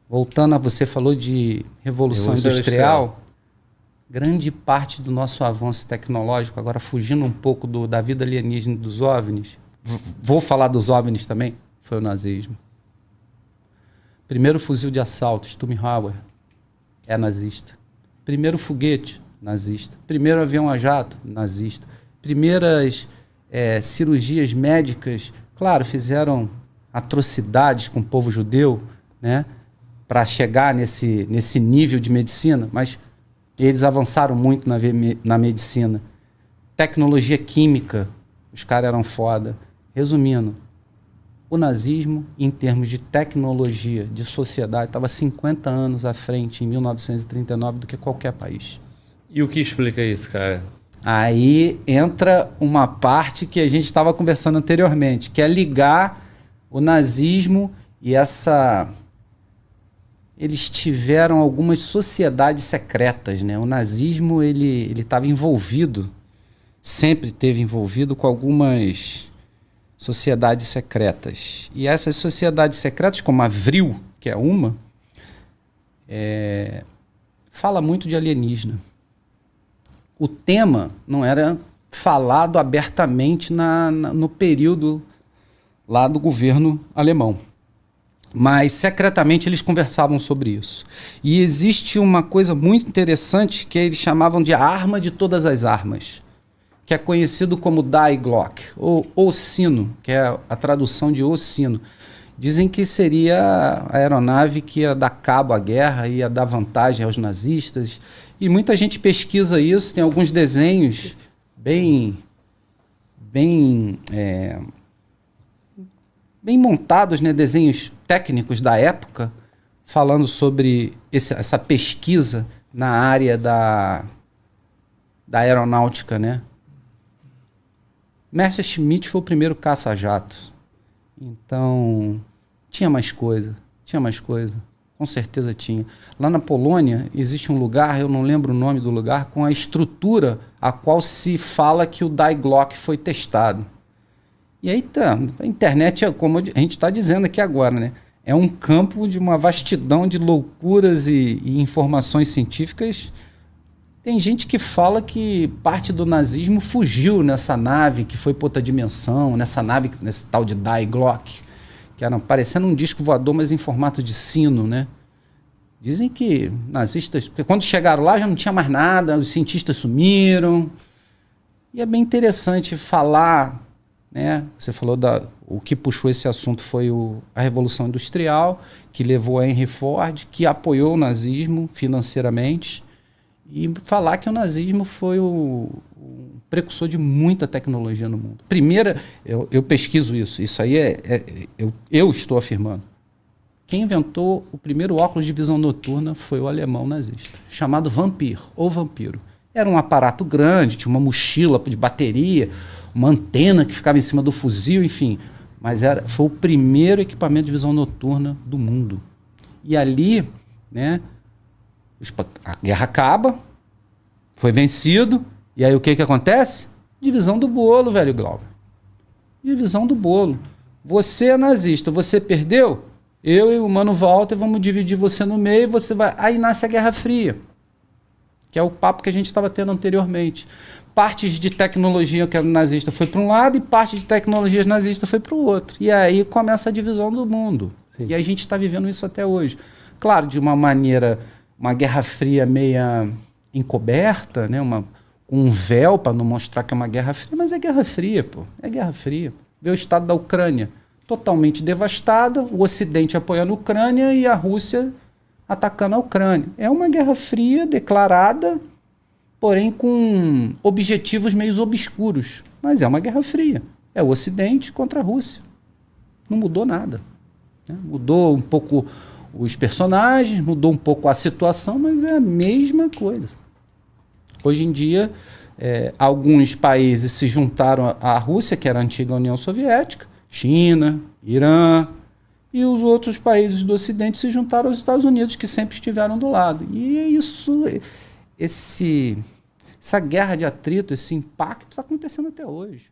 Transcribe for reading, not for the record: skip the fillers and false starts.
Voltando a você falou de Revolução Industrial, grande parte do nosso avanço tecnológico, agora fugindo um pouco da vida alienígena dos OVNIs, vou falar dos OVNIs também, foi o nazismo. Primeiro fuzil de assalto, Sturmhauer, é nazista. Primeiro foguete, nazista. Primeiro avião a jato, nazista. Primeiras cirurgias médicas, claro, fizeram atrocidades com o povo judeu, né, para chegar nesse nível de medicina, mas eles avançaram muito na medicina. Tecnologia química, os caras eram foda. Resumindo, o nazismo, em termos de tecnologia, de sociedade, estava 50 anos à frente, em 1939, do que qualquer país. E o que explica isso, cara? Aí entra uma parte que a gente estava conversando anteriormente, que é ligar o nazismo e essa... Eles tiveram algumas sociedades secretas, né? O nazismo ele estava envolvido, sempre esteve envolvido com algumas sociedades secretas. E essas sociedades secretas, como a Vril, que é uma, fala muito de alienígena. O tema não era falado abertamente no período lá do governo alemão. Mas, secretamente, eles conversavam sobre isso. E existe uma coisa muito interessante que eles chamavam de a arma de todas as armas, que é conhecido como Die Glock, ou o sino, que é a tradução de o sino. Dizem que seria a aeronave que ia dar cabo à guerra, ia dar vantagem aos nazistas. E muita gente pesquisa isso, tem alguns desenhos bem montados, né, desenhos técnicos da época, falando sobre essa pesquisa na área da aeronáutica, né? Messerschmitt foi o primeiro caça-jato. Então, tinha mais coisa, com certeza tinha. Lá na Polônia existe um lugar, eu não lembro o nome do lugar, com a estrutura a qual se fala que o Die Glock foi testado. E aí tá, a internet é como a gente está dizendo aqui agora, né? É um campo de uma vastidão de loucuras e informações científicas. Tem gente que fala que parte do nazismo fugiu nessa nave que foi para outra dimensão, nesse tal de Die Glock, que era parecendo um disco voador, mas em formato de sino, né? Dizem que nazistas, porque quando chegaram lá já não tinha mais nada, os cientistas sumiram. E é bem interessante falar, né? Você falou o que puxou esse assunto foi a Revolução Industrial, que levou a Henry Ford, que apoiou o nazismo financeiramente, e falar que o nazismo foi o precursor de muita tecnologia no mundo. Primeira, eu pesquiso isso aí eu estou afirmando. Quem inventou o primeiro óculos de visão noturna foi o alemão nazista, chamado Vampir, ou Vampiro. Era um aparato grande, tinha uma mochila de bateria, uma antena que ficava em cima do fuzil, enfim. Mas foi o primeiro equipamento de visão noturna do mundo. E ali, né, a guerra acaba, foi vencido, e aí o que acontece? Divisão do bolo, velho Glauber. Divisão do bolo. Você é nazista, você perdeu, eu e o Mano Walter vamos dividir você no meio, e você vai... Aí nasce a Guerra Fria, que é o papo que a gente estava tendo anteriormente. Partes de tecnologia que era nazista foi para um lado e parte de tecnologias nazistas foi para o outro. E aí começa a divisão do mundo. Sim. E a gente está vivendo isso até hoje. Claro, de uma maneira, uma Guerra Fria meia encoberta, né? Com um véu para não mostrar que é uma Guerra Fria, mas é Guerra Fria, pô. É Guerra Fria. Vê o estado da Ucrânia, totalmente devastada, o Ocidente apoiando a Ucrânia e a Rússia atacando a Ucrânia. É uma Guerra Fria declarada, porém com objetivos meio obscuros. Mas é uma Guerra Fria. É o Ocidente contra a Rússia. Não mudou nada, né? Mudou um pouco os personagens, mudou um pouco a situação, mas é a mesma coisa. Hoje em dia, alguns países se juntaram à Rússia, que era a antiga União Soviética, China, Irã, e os outros países do Ocidente se juntaram aos Estados Unidos, que sempre estiveram do lado. E é isso, essa guerra de atrito, esse impacto está acontecendo até hoje.